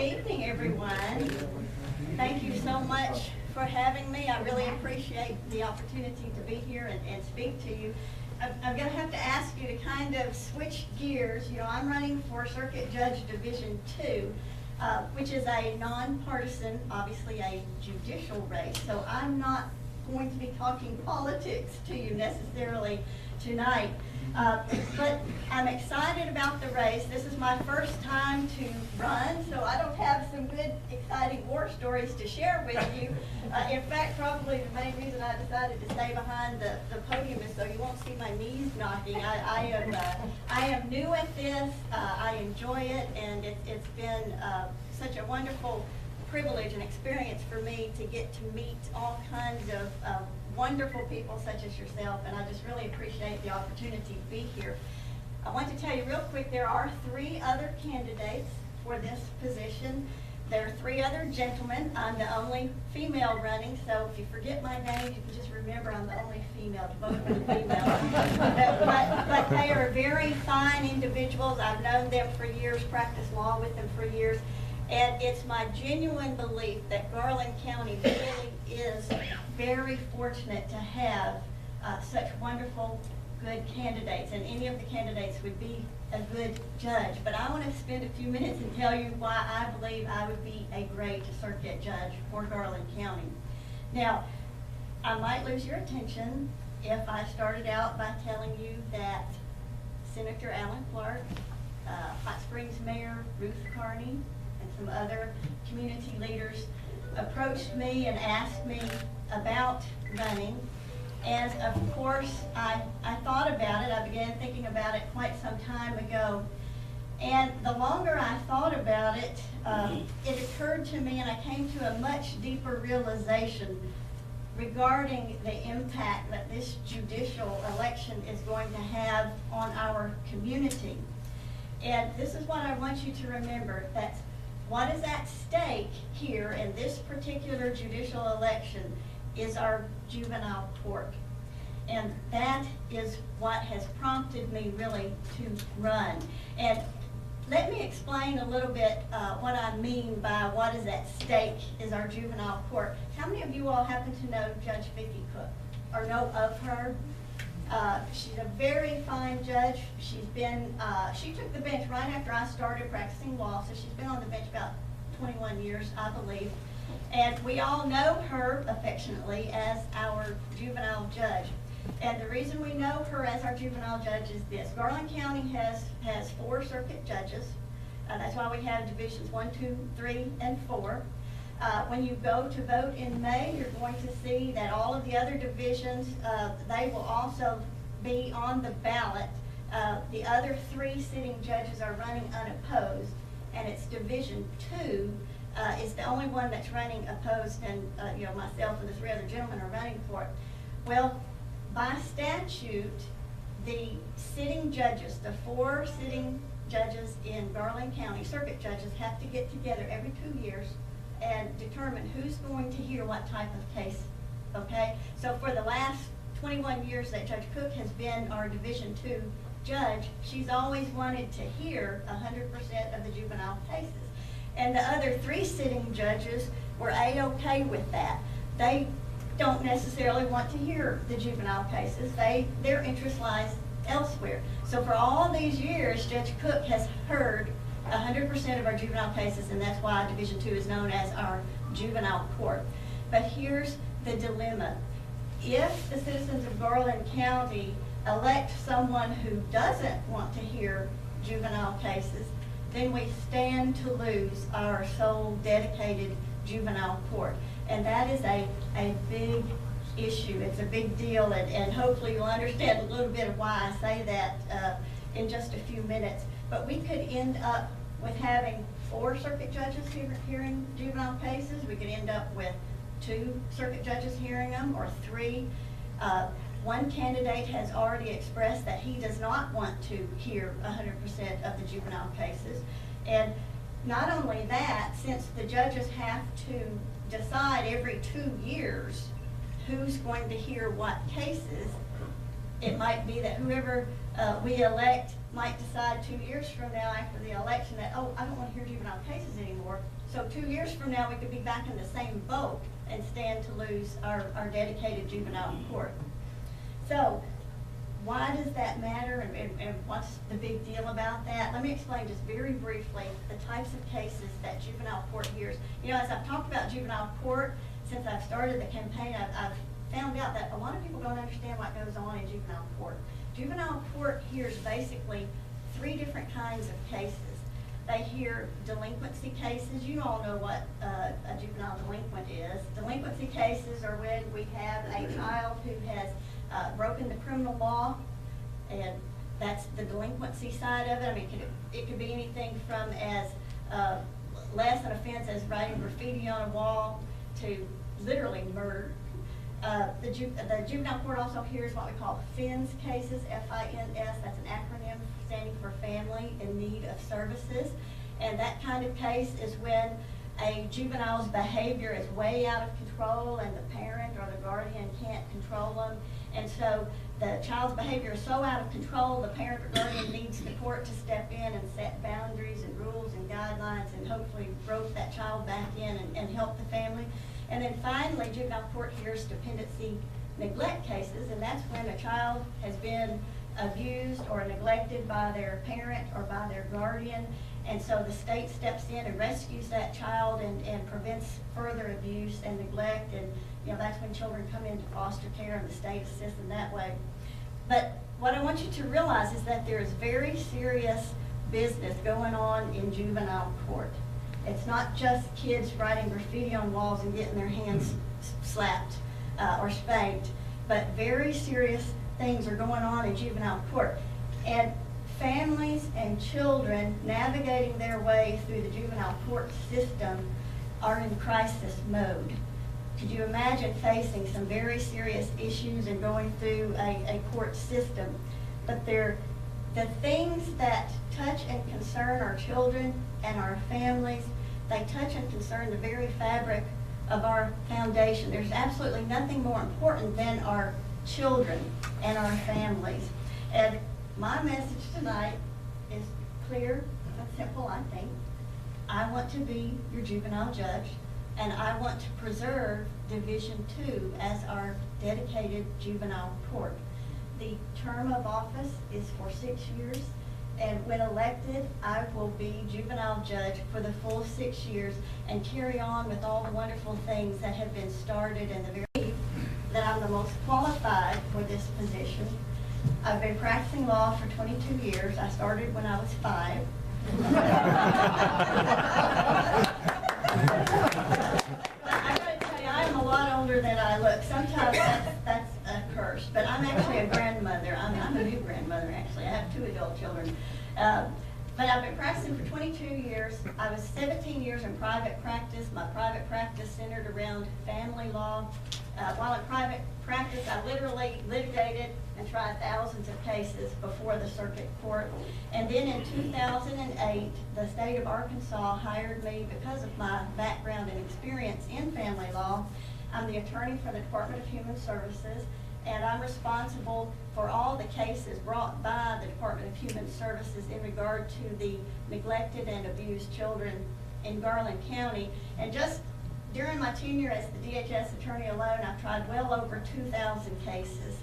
Good evening, everyone. Thank you so much for having me. I really appreciate the opportunity to be here and speak to you. I'm going to have to ask you to kind of switch gears. You know, I'm running for Circuit Judge Division 2, which is a nonpartisan, obviously a judicial race. So I'm not going to be talking politics to you necessarily tonight. But I'm excited about the race. This is my first time to run, so I don't have some good, exciting war stories to share with you. In fact, probably the main reason I decided to stay behind the podium is so you won't see my knees knocking. I am new at this. I enjoy it, and it's been such a wonderful privilege and experience for me to get to meet all kinds of wonderful people such as yourself, and I just really appreciate the opportunity to be here. I want to tell you real quick, there are 3 other candidates for this position. There are 3 other gentlemen. I'm the only female running, so if you forget my name, you can just remember I'm the only female. Both are female. but they are very fine individuals. I've known them for years, practiced law with them for years. And it's my genuine belief that Garland County really is very fortunate to have such wonderful, good candidates. And any of the candidates would be a good judge. But I want to spend a few minutes and tell you why I believe I would be a great circuit judge for Garland County. Now, I might lose your attention if I started out by telling you that Senator Alan Clark, Hot Springs Mayor Ruth Carney, and some other community leaders approached me and asked me about running. And of course, I thought about it. I began thinking about it quite some time ago. And the longer I thought about it, it occurred to me, and I came to a much deeper realization regarding the impact that this judicial election is going to have on our community. And this is what I want you to remember, that what is at stake here in this particular judicial election is our juvenile court. And that is what has prompted me really to run. And let me explain a little bit what I mean by what is at stake is our juvenile court. How many of you all happen to know Judge Vicki Cook or know of her? She's a very fine judge. She's been, she took the bench right after I started practicing law, so she's been on the bench about 21 years, I believe. And we all know her affectionately as our juvenile judge. And the reason we know her as our juvenile judge is this. Garland County has 4 circuit judges. That's why we have divisions 1, 2, 3, and 4. When you go to vote in May, you're going to see that all of the other divisions, they will also be on the ballot. The other 3 sitting judges are running unopposed, and it's Division 2 is the only one that's running opposed, and you know, myself and the 3 other gentlemen are running for it. Well, by statute, the sitting judges, the 4 sitting judges in Garland County, circuit judges, have to get together every 2 years and determine who's going to hear what type of case, okay? So for the last 21 years that Judge Cook has been our Division 2 judge, she's always wanted to hear 100% of the juvenile cases. And the other 3 sitting judges were A-okay with that. They don't necessarily want to hear the juvenile cases. Their interest lies elsewhere. So for all these years, Judge Cook has heard 100% of our juvenile cases, and that's why Division 2 is known as our juvenile court. But here's the dilemma. If the citizens of Garland County elect someone who doesn't want to hear juvenile cases, then we stand to lose our sole dedicated juvenile court. And that is a big issue. It's a big deal, and hopefully you'll understand a little bit of why I say that in just a few minutes. But we could end up with having 4 circuit judges hearing juvenile cases. We could end up with 2 circuit judges hearing them, or 3. One candidate has already expressed that he does not want to hear 100% of the juvenile cases. And not only that, since the judges have to decide every 2 years who's going to hear what cases, it might be that whoever we might decide 2 years from now after the election that, oh, I don't want to hear juvenile cases anymore. So 2 years from now, we could be back in the same boat and stand to lose our dedicated juvenile court. So why does that matter, and what's the big deal about that? Let me explain just very briefly the types of cases that juvenile court hears. You know, as I've talked about juvenile court, since I've started the campaign, I've found out that a lot of people don't understand what goes on in juvenile court. Juvenile court hears basically 3 different kinds of cases. They hear delinquency cases. You all know what a juvenile delinquent is. Delinquency cases are when we have a child who has broken the criminal law, and that's the delinquency side of it. I mean, it could be anything from as less an offense as writing graffiti on a wall to literally murder. The juvenile court also hears what we call FINS cases, F-I-N-S, that's an acronym standing for Family in Need of Services. And that kind of case is when a juvenile's behavior is way out of control and the parent or the guardian can't control them. And so the child's behavior is so out of control, the parent or guardian needs the court to step in and set boundaries and rules and guidelines and hopefully rope that child back in and help the family. And then finally, juvenile court hears dependency neglect cases, and that's when a child has been abused or neglected by their parent or by their guardian. And so the state steps in and rescues that child and prevents further abuse and neglect. And you know, that's when children come into foster care and the state assists them that way. But what I want you to realize is that there is very serious business going on in juvenile court. It's not just kids writing graffiti on walls and getting their hands slapped or spanked, but very serious things are going on in juvenile court. And families and children navigating their way through the juvenile court system are in crisis mode. Could you imagine facing some very serious issues and going through a court system? But the things that touch and concern our children and our families, they touch and concern the very fabric of our foundation. There's absolutely nothing more important than our children and our families. And my message tonight is clear and simple, I think. I want to be your juvenile judge, and I want to preserve Division 2 as our dedicated juvenile court. The term of office is for 6 years, and when elected, I will be juvenile judge for the full 6 years and carry on with all the wonderful things that have been started and the very that I'm the most qualified for this position. I've been practicing law for 22 years. I started when I was 5. I gotta tell you, I'm a lot older than I look. Sometimes that's a curse, but I'm actually a grandmother. I'm a new grandmother, actually. I have 2 adult children. But I've been practicing for 22 years. I was 17 years in private practice. My private practice centered around family law. While in private practice, I literally litigated and tried thousands of cases before the circuit court. And then in 2008, the state of Arkansas hired me because of my background and experience in family law. I'm the attorney for the Department of Human Services, and I'm responsible for all the cases brought by the Department of Human Services in regard to the neglected and abused children in Garland County. And just during my tenure as the DHS attorney alone, I've tried well over 2,000 cases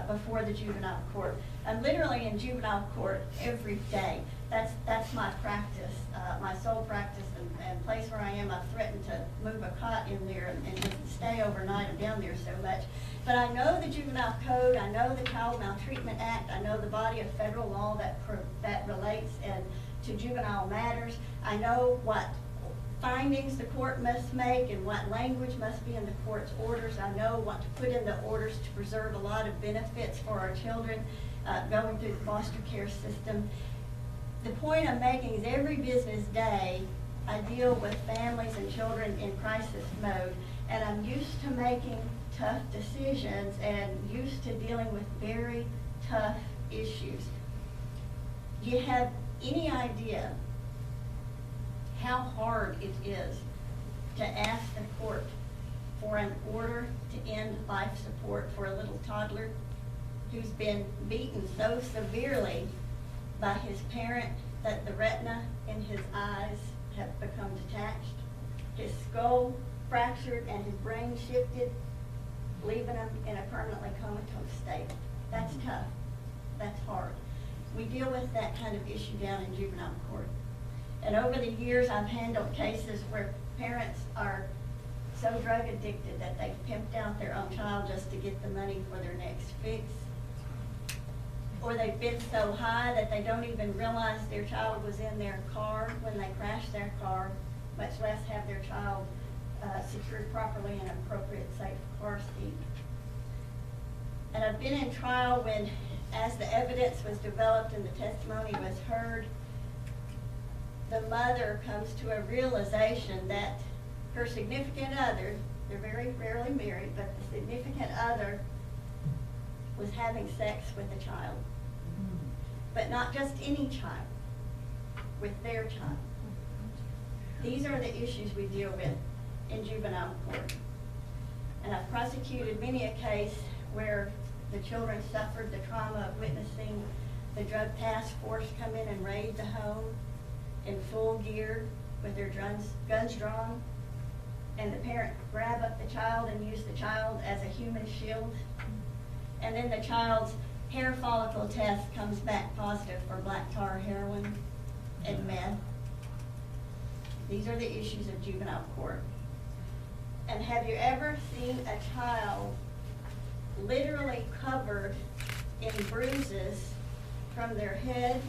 before the juvenile court. I'm literally in juvenile court every day. That's my practice, my sole practice and place where I am. I've threatened to move a cot in there and just stay overnight. I'm down there so much. But I know the juvenile code, I know the Child Maltreatment Act, I know the body of federal law that relates to juvenile matters. I know what findings the court must make and what language must be in the court's orders. I know what to put in the orders to preserve a lot of benefits for our children going through the foster care system. The point I'm making is every business day I deal with families and children in crisis mode, and I'm used to making tough decisions and used to dealing with very tough issues. Do you have any idea how hard it is to ask the court for an order to end life support for a little toddler? who's been beaten so severely by his parent that the retina in his eyes have become detached, his skull fractured, and his brain shifted, leaving him in a permanently comatose state. That's tough. That's hard. We deal with that kind of issue down in juvenile court. And over the years, I've handled cases where parents are so drug addicted that they've pimped out their own child just to get the money for their next fix. Or they've been so high that they don't even realize their child was in their car when they crashed their car, much less have their child secured properly in an appropriate safe car seat. And I've been in trial when, as the evidence was developed and the testimony was heard, the mother comes to a realization that her significant other, they're very rarely married, but the significant other was having sex with a child. But not just any child, with their child. These are the issues we deal with in juvenile court. And I've prosecuted many a case where the children suffered the trauma of witnessing the drug task force come in and raid the home in full gear with their guns drawn, and the parent grab up the child and use the child as a human shield. And then the child's hair follicle test comes back positive for black tar, heroin, and meth. These are the issues of juvenile court. And have you ever seen a child literally covered in bruises from their head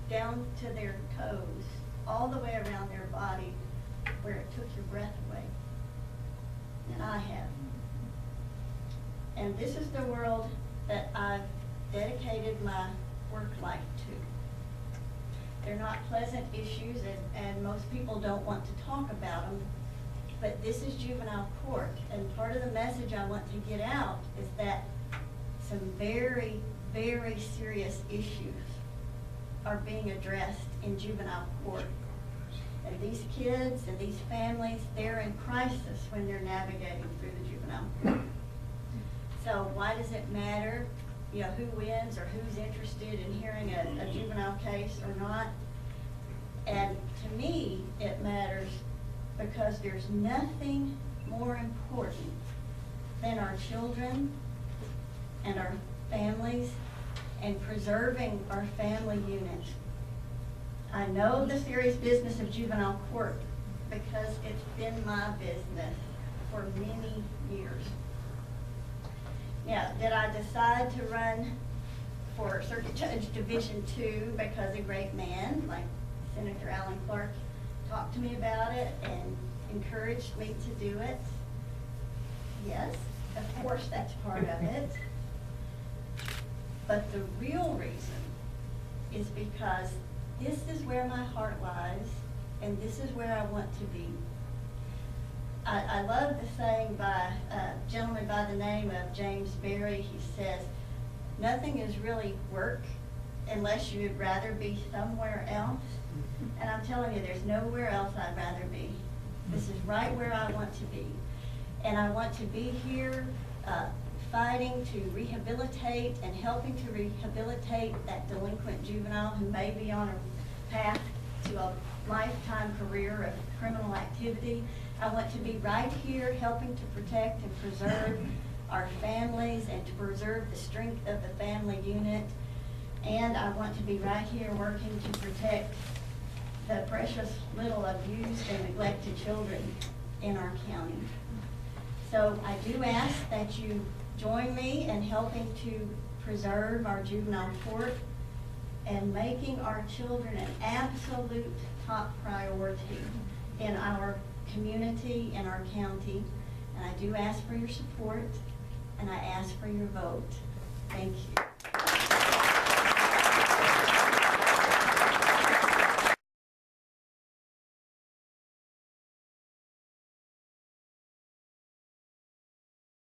down to their toes, all the way around their body, where it took your breath away? And I have. And this is the world that I've dedicated my work life to. They're not pleasant issues, and most people don't want to talk about them, but this is juvenile court, and part of the message I want to get out is that some very, very serious issues are being addressed in juvenile court. And these kids and these families, they're in crisis when they're navigating through the juvenile court. So why does it matter, you know, who wins or who's interested in hearing a juvenile case or not? And to me, it matters because there's nothing more important than our children and our families and preserving our family unit. I know the serious business of juvenile court because it's been my business for many years. Now, did I decide to run for Circuit Judge Division II because a great man like Senator Alan Clark talked to me about it and encouraged me to do it? Yes, of course that's part of it. But the real reason is because this is where my heart lies, and this is where I want to be. I love the saying by a gentleman by the name of James Berry. He says, nothing is really work unless you would rather be somewhere else. And I'm telling you, there's nowhere else I'd rather be. This is right where I want to be. And I want to be here fighting to rehabilitate and helping to rehabilitate that delinquent juvenile who may be on a path to a lifetime career of criminal activity. I want to be right here helping to protect and preserve our families and to preserve the strength of the family unit. And I want to be right here working to protect the precious little abused and neglected children in our county. So I do ask that you join me in helping to preserve our juvenile court and making our children an absolute top priority in our community, in our county. And I do ask for your support, and I ask for your vote. Thank